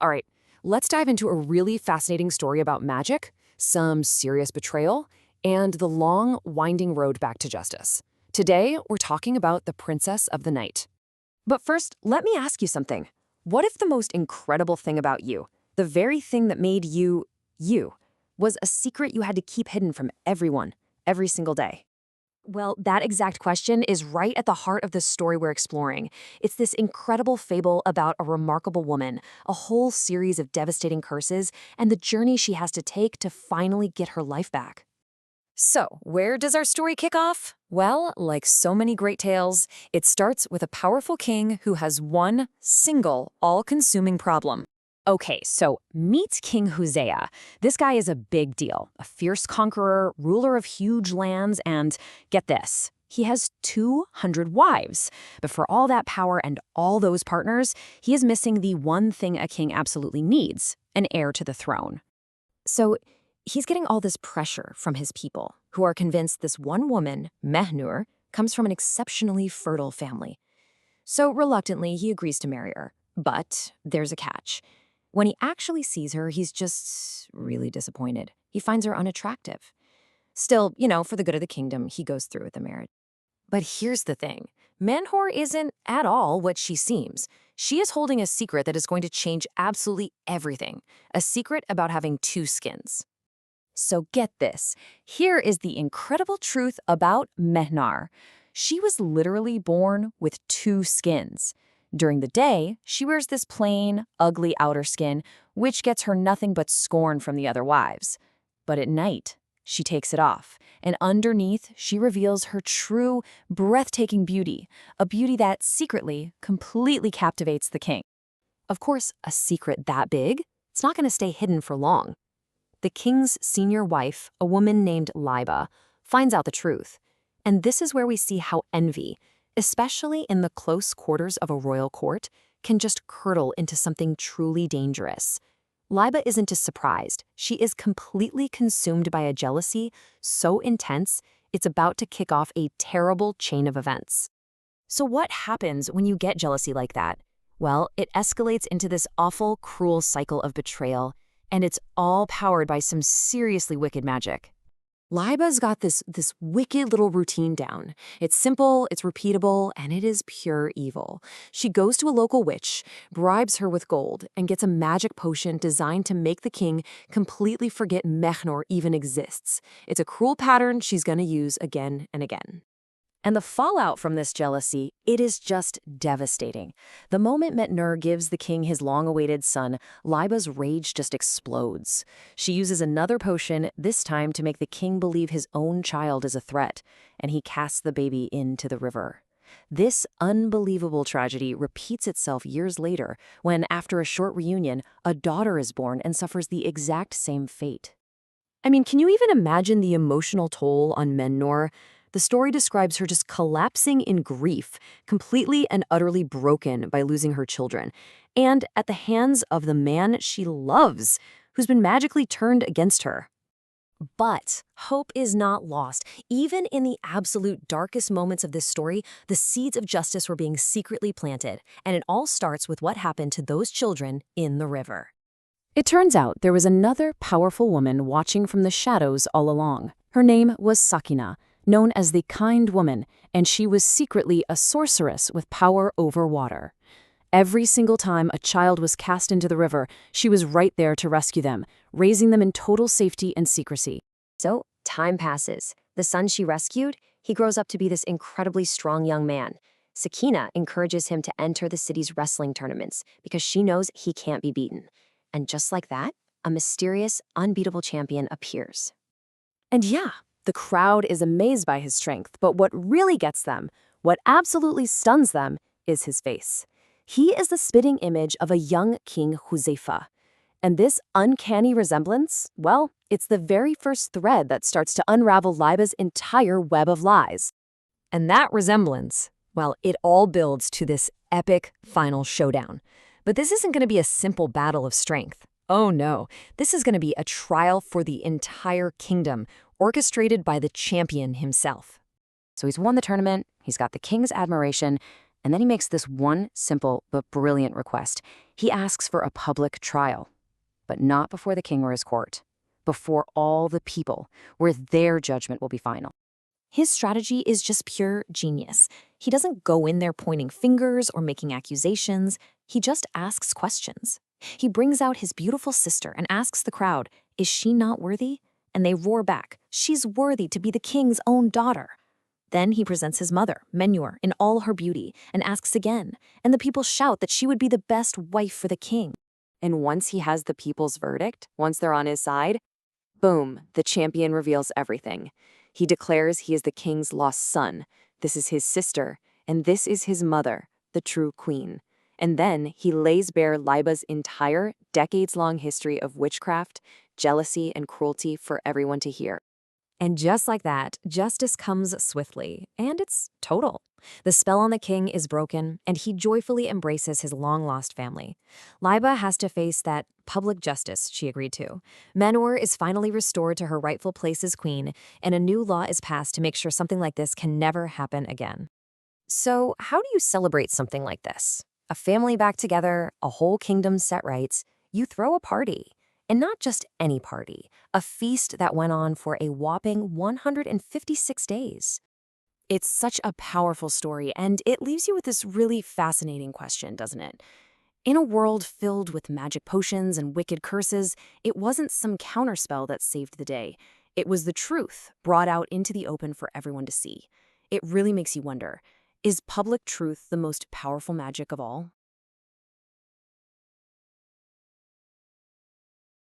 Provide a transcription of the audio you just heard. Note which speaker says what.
Speaker 1: All right, let's dive into a really fascinating story about magic, some serious betrayal, and the long, winding road back to justice. Today, we're talking about the Princess of the Night. But first, let me ask you something. What if the most incredible thing about you, the very thing that made you, you, was a secret you had to keep hidden from everyone, every single day? Well, that exact question is right at the heart of the story we're exploring. It's this incredible fable about a remarkable woman, a whole series of devastating curses, and the journey she has to take to finally get her life back. So, where does our story kick off? Well, like so many great tales, it starts with a powerful king who has one single, all-consuming problem. Okay, so meet King Hosea. This guy is a big deal, a fierce conqueror, ruler of huge lands, and get this, he has 200 wives. But for all that power and all those partners, he is missing the one thing a king absolutely needs, an heir to the throne. So he's getting all this pressure from his people, who are convinced this one woman, Mehnur, comes from an exceptionally fertile family. So reluctantly, he agrees to marry her. But there's a catch. When he actually sees her, he's just really disappointed. He finds her unattractive. Still, for the good of the kingdom, he goes through with the marriage. But here's the thing. Menhor isn't at all what she seems. She is holding a secret that is going to change absolutely everything. A secret about having two skins. So get this. Here is the incredible truth about Mehnar. She was literally born with two skins. During the day, she wears this plain, ugly outer skin, which gets her nothing but scorn from the other wives. But at night, she takes it off, and underneath, she reveals her true, breathtaking beauty, a beauty that secretly, completely captivates the king. Of course, a secret that big, it's not going to stay hidden for long. The king's senior wife, a woman named Liba, finds out the truth. And this is where we see how envy, especially in the close quarters of a royal court, can just curdle into something truly dangerous. Liba isn't just surprised. She is completely consumed by a jealousy so intense, it's about to kick off a terrible chain of events. So what happens when you get jealousy like that? Well, it escalates into this awful, cruel cycle of betrayal, and it's all powered by some seriously wicked magic. Liba's got this wicked little routine down. It's simple, it's repeatable, and it is pure evil. She goes to a local witch, bribes her with gold, and gets a magic potion designed to make the king completely forget Mehnor even exists. It's a cruel pattern she's going to use again and again. And the fallout from this jealousy, it is just devastating. The moment Mehnur gives the king his long-awaited son, Liba's rage just explodes. She uses another potion, this time to make the king believe his own child is a threat, and he casts the baby into the river. This unbelievable tragedy repeats itself years later, when, after a short reunion, a daughter is born and suffers the exact same fate. I mean, can you even imagine the emotional toll on Mehnur? The story describes her just collapsing in grief, completely and utterly broken by losing her children, and at the hands of the man she loves, who's been magically turned against her. But hope is not lost. Even in the absolute darkest moments of this story, the seeds of justice were being secretly planted, and it all starts with what happened to those children in the river. It turns out there was another powerful woman watching from the shadows all along. Her name was Sakina, known as the Kind Woman, and she was secretly a sorceress with power over water. Every single time a child was cast into the river, she was right there to rescue them, raising them in total safety and secrecy. So, time passes. The son she rescued, he grows up to be this incredibly strong young man. Sakina encourages him to enter the city's wrestling tournaments because she knows he can't be beaten. And just like that, a mysterious, unbeatable champion appears. And yeah, the crowd is amazed by his strength, but what really gets them, what absolutely stuns them, is his face. He is the spitting image of a young King Huzaifa. And this uncanny resemblance, well, it's the very first thread that starts to unravel Liba's entire web of lies. And that resemblance, well, it all builds to this epic final showdown. But this isn't going to be a simple battle of strength. Oh no, this is going to be a trial for the entire kingdom, orchestrated by the champion himself. So he's won the tournament, he's got the king's admiration, And then he makes this one simple but brilliant request. He asks for a public trial, but not before the king or his court, before all the people, where their judgment will be final.
Speaker 2: His strategy is just pure genius. He doesn't go in there pointing fingers or making accusations. He just asks questions. He brings out his beautiful sister and asks the crowd, "Is she not worthy?" And they roar back, "She's worthy to be the king's own daughter." Then he presents his mother, Menur, in all her beauty, and asks again, and the people shout that she would be the best wife for the king.
Speaker 1: And once he has the people's verdict, once they're on his side, boom, the champion reveals everything. He declares he is the king's lost son. This is his sister, and this is his mother, the true queen. And then he lays bare Liba's entire decades-long history of witchcraft, jealousy, and cruelty for everyone to hear. And just like that, justice comes swiftly, and it's total. The spell on the king is broken, and he joyfully embraces his long-lost family. Liba has to face that public justice she agreed to. Menor is finally restored to her rightful place as queen, and a new law is passed to make sure something like this can never happen again. So, how do you celebrate something like this? A family back together, a whole kingdom set right. You throw a party. And not just any party, a feast that went on for a whopping 156 days. It's such a powerful story, and it leaves you with this really fascinating question, doesn't it? In a world filled with magic potions and wicked curses, it wasn't some counterspell that saved the day. It was the truth brought out into the open for everyone to see. It really makes you wonder, is public truth the most powerful magic of all?